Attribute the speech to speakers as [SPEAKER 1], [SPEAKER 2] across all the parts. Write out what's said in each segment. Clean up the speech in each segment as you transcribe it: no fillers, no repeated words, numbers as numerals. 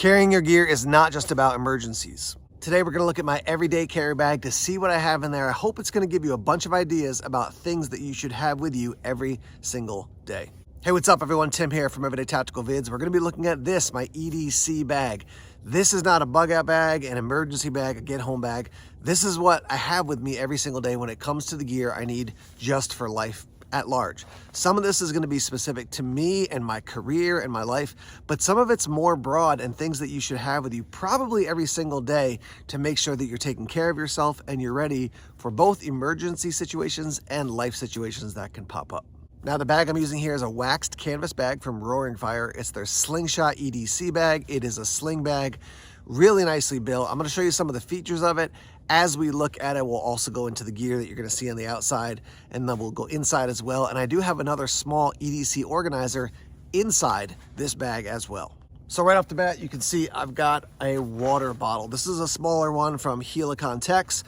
[SPEAKER 1] Carrying your gear is not just about emergencies. Today we're going to look at my everyday carry bag to see what I have in there. I hope it's going to give you a bunch of ideas about things that you should have with you every single day. Hey, what's up everyone? Tim here from Everyday Tactical Vids. We're going to be looking at this, my EDC bag. This is not a bug out bag, an emergency bag, a get home bag. This is what I have with me every single day when it comes to the gear I need just for life at large. Some of this is going to be specific to me and my career and my life, but some of it's more broad and things that you should have with you probably every single day to make sure that you're taking care of yourself and you're ready for both emergency situations and life situations that can pop up. Now the bag I'm using here is a waxed canvas bag from Roaring Fire. It's their Slingshot EDC bag. It is a sling bag, really nicely built. I'm going to show you some of the features of it. As we look at it, we'll also go into the gear that you're going to see on the outside, and then we'll go inside as well. And I do have another small EDC organizer inside this bag as well. So right off the bat, you can see I've got a water bottle. This is a smaller one from Helicon Tex.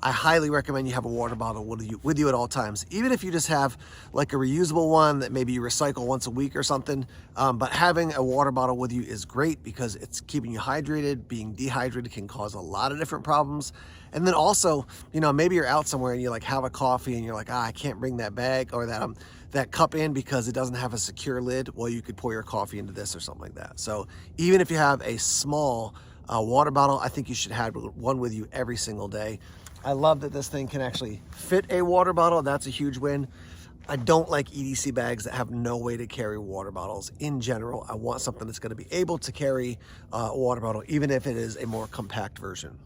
[SPEAKER 1] I highly recommend you have a water bottle with you at all times. Even if you just have like a reusable one that maybe you recycle once a week or something, but having a water bottle with you is great because it's keeping you hydrated. Being dehydrated can cause a lot of different problems. And then also, you know, maybe you're out somewhere and you like have a coffee and you're like, I can't bring that bag or that cup in because it doesn't have a secure lid. Well, you could pour your coffee into this or something like that. So even if you have a small water bottle, I think you should have one with you every single day. I love that this thing can actually fit a water bottle. That's a huge win. I don't like EDC bags that have no way to carry water bottles. In general, I want something that's going to be able to carry a water bottle, even if it is a more compact version.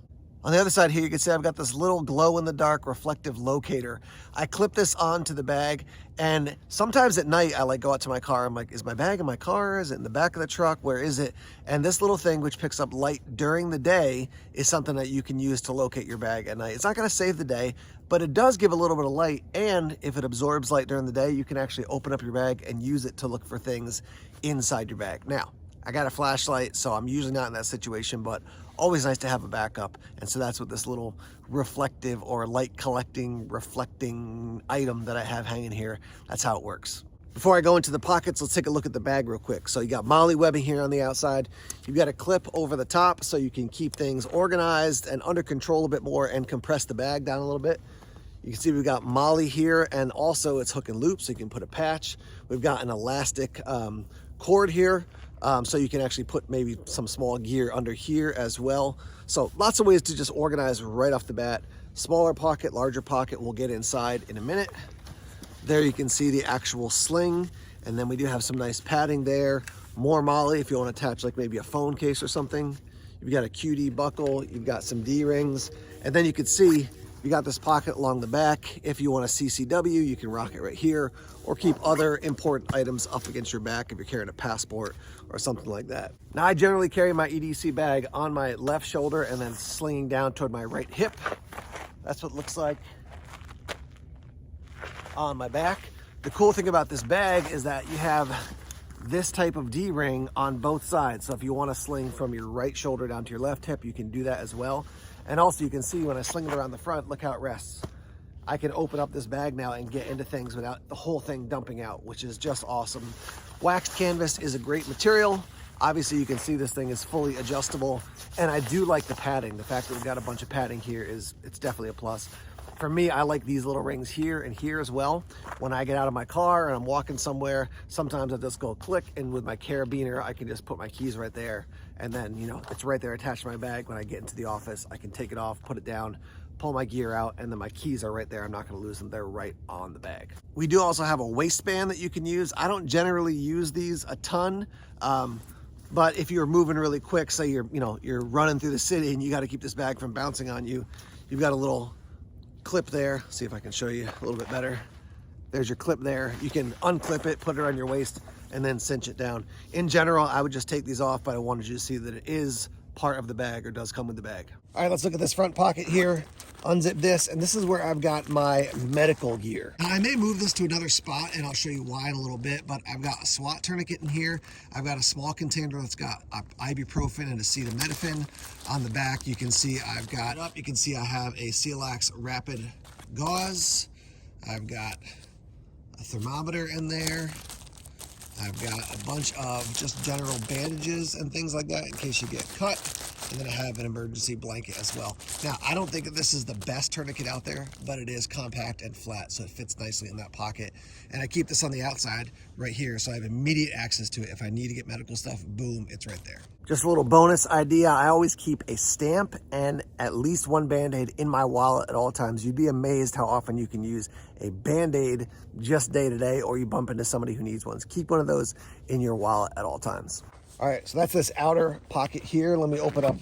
[SPEAKER 1] On the other side here, you can see I've got this little glow-in-the-dark reflective locator. I clip this onto the bag, and sometimes at night I like go out to my car. I'm like, is my bag in my car? Is it in the back of the truck? Where is it? And this little thing, which picks up light during the day, is something that you can use to locate your bag at night. It's not going to save the day, but it does give a little bit of light, and if it absorbs light during the day, you can actually open up your bag and use it to look for things inside your bag. Now, I got a flashlight, so I'm usually not in that situation, but always nice to have a backup. And so that's what this little reflective or light collecting, reflecting item that I have hanging here, that's how it works. Before I go into the pockets, let's take a look at the bag real quick. So you got MOLLE webbing here on the outside. You've got a clip over the top so you can keep things organized and under control a bit more and compress the bag down a little bit. You can see we've got MOLLE here, and also it's hook and loop, so you can put a patch. We've got an elastic cord here, so you can actually put maybe some small gear under here as well. So lots of ways to just organize right off the bat. Smaller pocket, larger pocket, we'll get inside in a minute. There you can see the actual sling, and then we do have some nice padding there. More MOLLE if you want to attach like maybe a phone case or something. You've got a QD buckle, you've got some D-rings, and then you can see you got this pocket along the back. If you want a CCW, you can rock it right here, or keep other important items up against your back if you're carrying a passport or something like that. Now, I generally carry my EDC bag on my left shoulder and then slinging down toward my right hip. That's what it looks like on my back. The cool thing about this bag is that you have this type of D-ring on both sides. So if you want to sling from your right shoulder down to your left hip, you can do that as well. And also you can see when I sling it around the front, look how it rests. I can open up this bag now and get into things without the whole thing dumping out, which is just awesome. Waxed canvas is a great material. Obviously you can see this thing is fully adjustable, and I do like the padding. The fact that we've got a bunch of padding here it's definitely a plus. For me, I like these little rings here and here as well. When I get out of my car and I'm walking somewhere, sometimes I just go click, and with my carabiner, I can just put my keys right there. And then, you know, it's right there attached to my bag. When I get into the office, I can take it off, put it down, pull my gear out, and then my keys are right there. I'm not gonna lose them. They're right on the bag. We do also have a waistband that you can use. I don't generally use these a ton, but if you're moving really quick, say you're running through the city and you gotta keep this bag from bouncing on you, you've got a little clip there. See if I can show you a little bit better. There's your clip there. You can unclip it, put it on your waist, and then cinch it down. In general, I would just take these off, but I wanted you to see that it is part of the bag, or does come with the bag. All right, let's look at this front pocket here. Unzip this, and this is where I've got my medical gear. Now, I may move this to another spot, and I'll show you why in a little bit, but I've got a SWAT tourniquet in here. I've got a small container that's got ibuprofen and acetaminophen. On the back, you can see I have a Cealax Rapid Gauze. I've got a thermometer in there. I've got a bunch of just general bandages and things like that in case you get cut. And then I have an emergency blanket as well. Now, I don't think that this is the best tourniquet out there, but it is compact and flat, so it fits nicely in that pocket. And I keep this on the outside right here, so I have immediate access to it. If I need to get medical stuff, boom, it's right there. Just a little bonus idea, I always keep a stamp and at least one Band-Aid in my wallet at all times. You'd be amazed how often you can use a Band-Aid just day to day, or you bump into somebody who needs ones. Keep one of those in your wallet at all times. All right, so that's this outer pocket here. Let me open up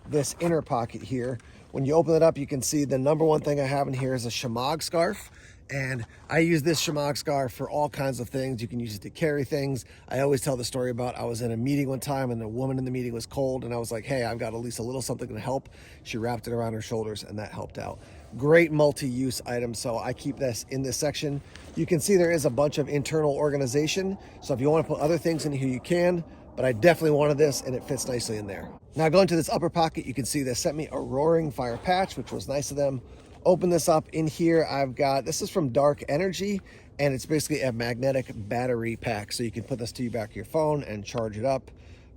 [SPEAKER 1] this inner pocket here. When you open it up, you can see the number one thing I have in here is a Shemagh scarf. And I use this Shemagh scarf for all kinds of things. You can use it to carry things. I always tell the story about I was in a meeting one time and the woman in the meeting was cold and I was like, hey, I've got at least a little something to help. She wrapped it around her shoulders and that helped out. Great multi-use item, so I keep this in this section. You can see there is a bunch of internal organization. So if you want to put other things in here, you can, but I definitely wanted this and it fits nicely in there. Now going to this upper pocket, you can see they sent me a Roaring Fire patch, which was nice of them. Open this up. In here I've got, this is from Dark Energy, and it's basically a magnetic battery pack, so you can put this to your back of your phone and charge it up.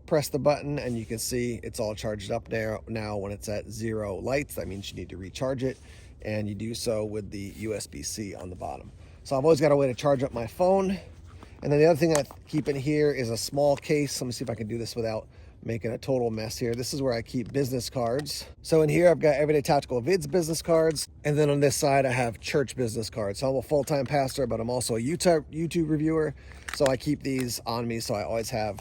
[SPEAKER 1] Press the button and you can see it's all charged up there. Now when it's at 0 lights, that means you need to recharge it, and you do so with the USB-C on the bottom. So I've always got a way to charge up my phone. And then the other thing I keep in here is a small case. Let me see if I can do this without making a total mess here. This is where I keep business cards. So in here, I've got Everyday Tactical Vids business cards. And then on this side, I have church business cards. So I'm a full-time pastor, but I'm also a YouTube reviewer. So I keep these on me. So I always have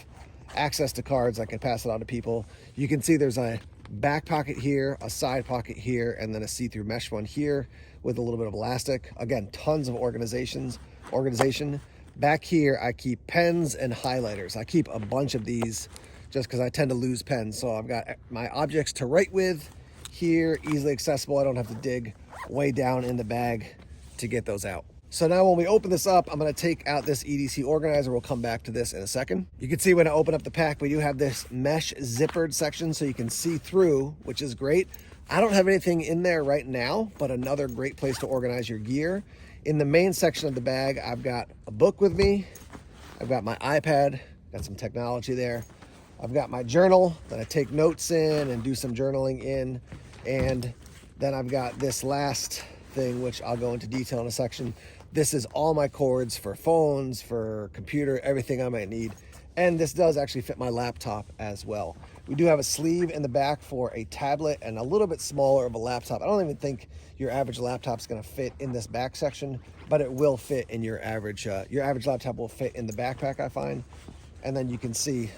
[SPEAKER 1] access to cards. I can pass it on to people. You can see there's a back pocket here, a side pocket here, and then a see-through mesh one here with a little bit of elastic. Again, tons of organization. Back here, I keep pens and highlighters. I keep a bunch of these just because I tend to lose pens. So I've got my objects to write with here, easily accessible. I don't have to dig way down in the bag to get those out. So now when we open this up, I'm gonna take out this EDC organizer. We'll come back to this in a second. You can see when I open up the pack, we do have this mesh zippered section so you can see through, which is great. I don't have anything in there right now, but another great place to organize your gear. In the main section of the bag, I've got a book with me. I've got my iPad, got some technology there. I've got my journal that I take notes in and do some journaling in. And then I've got this last thing, which I'll go into detail in a section. This is all my cords for phones, for computer, everything I might need. And this does actually fit my laptop as well. We do have a sleeve in the back for a tablet and a little bit smaller of a laptop. I don't even think your average laptop's gonna fit in this back section, but it will fit in your average laptop will fit in the backpack, I find. And then you can see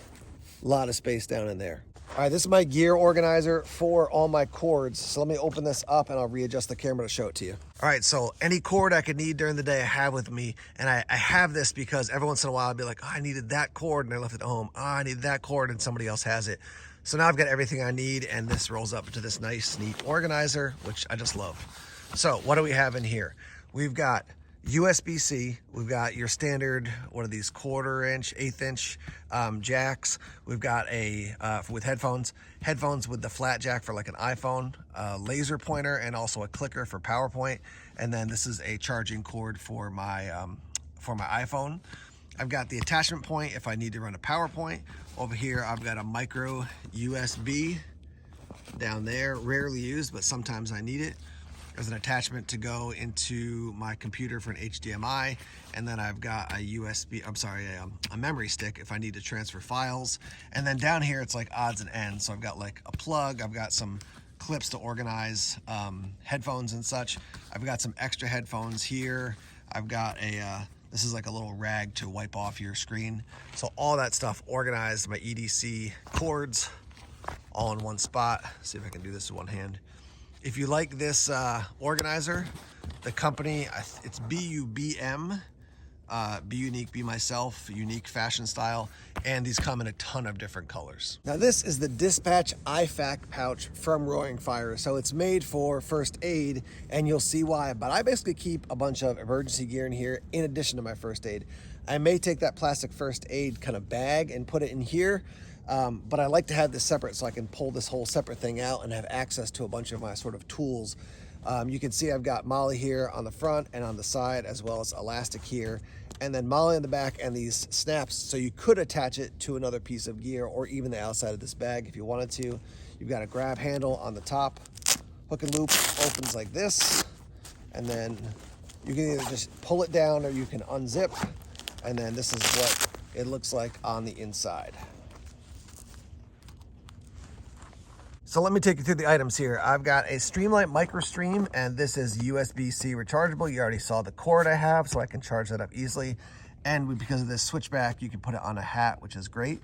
[SPEAKER 1] a lot of space down in there. All right, this is my gear organizer for all my cords. So let me open this up and I'll readjust the camera to show it to you. All right, so any cord I could need during the day I have with me. And I have this because every once in a while I'd be like, oh, I needed that cord and I left it at home. Oh, I needed that cord and somebody else has it. So now I've got everything I need, and this rolls up to this nice, neat organizer, which I just love. So what do we have in here? We've got USB-C, we've got your standard, what are these, 1/4 inch, 1/8 inch jacks. We've got a, with headphones with the flat jack for like an iPhone, laser pointer, and also a clicker for PowerPoint. And then this is a charging cord for my iPhone. I've got the attachment point if I need to run a PowerPoint. Over here, I've got a micro USB down there, rarely used, but sometimes I need it. There's an attachment to go into my computer for an HDMI, and then I've got a memory stick if I need to transfer files. And then down here, it's like odds and ends. So I've got like a plug, I've got some clips to organize headphones and such. I've got some extra headphones here. I've got this is like a little rag to wipe off your screen. So all that stuff organized, my EDC cords, all in one spot. See if I can do this with one hand. If you like this organizer, the company, it's BUBM, Be Unique, Be Myself, unique fashion style, and these come in a ton of different colors. Now this is the Dispatch IFAK pouch from Roaring Fire. So it's made for first aid, and you'll see why, but I basically keep a bunch of emergency gear in here in addition to my first aid. I may take that plastic first aid kind of bag and put it in here, but I like to have this separate so I can pull this whole separate thing out and have access to a bunch of my sort of tools. You can see I've got Molly here on the front and on the side, as well as elastic here. and then MOLLE in the back, and these snaps, so you could attach it to another piece of gear or even the outside of this bag if you wanted to. You've got a grab handle on the top. Hook and loop opens like this, and then you can either just pull it down or you can unzip, and then this is what it looks like on the inside. So let me take you through the items here. I've got a Streamlight MicroStream, and this is USB-C rechargeable. You already saw the cord I have, so I can charge that up easily. And because of this switchback, you can put it on a hat, which is great.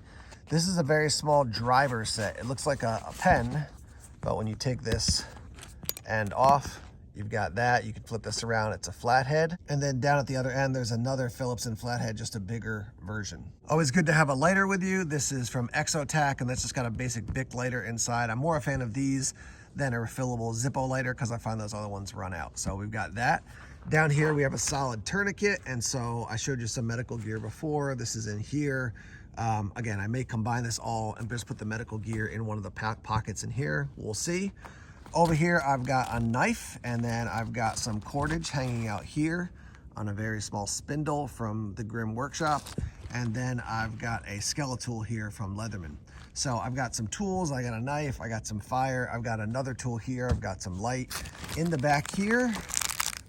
[SPEAKER 1] This is a very small driver set. It looks like a pen, but when you take this end off, you've got that. You can flip this around. It's a flathead. And then down at the other end, there's another Phillips and flathead, just a bigger version. Always good to have a lighter with you. This is from Exotac, and that's just got a basic Bic lighter inside. I'm more a fan of these than a refillable Zippo lighter because I find those other ones run out. So we've got that. Down here, we have a solid tourniquet. And so I showed you some medical gear before. This is in here. Again, I may combine this all and just put the medical gear in one of the pockets in here. We'll see. Over here, I've got a knife, and then I've got some cordage hanging out here on a very small spindle from the Grimm Workshop. And then I've got a Skeletool here from Leatherman. So I've got some tools, I got a knife, I got some fire, I've got another tool here, I've got some light. In the back here,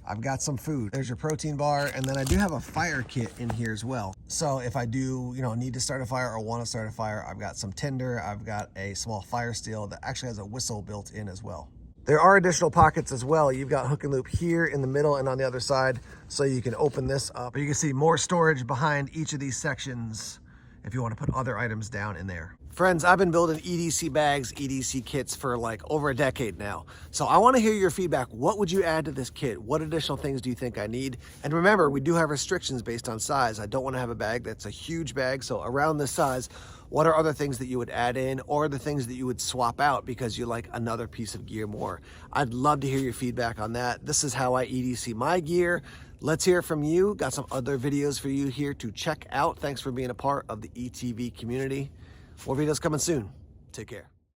[SPEAKER 1] I've got some food. There's your protein bar, and then I do have a fire kit in here as well. So if I do, need to start a fire or want to start a fire, I've got some tinder, I've got a small fire steel that actually has a whistle built in as well. There are additional pockets as well. You've got hook and loop here in the middle and on the other side, so you can open this up. You can see more storage behind each of these sections if you want to put other items down in there. Friends, I've been building EDC bags, EDC kits for like over a decade now. So I want to hear your feedback. What would you add to this kit? What additional things do you think I need? And remember, we do have restrictions based on size. I don't want to have a bag that's a huge bag. So around this size, what are other things that you would add in, or the things that you would swap out because you like another piece of gear more? I'd love to hear your feedback on that. This is how I EDC my gear. Let's hear from you. Got some other videos for you here to check out. Thanks for being a part of the ETV community. More videos coming soon. Take care.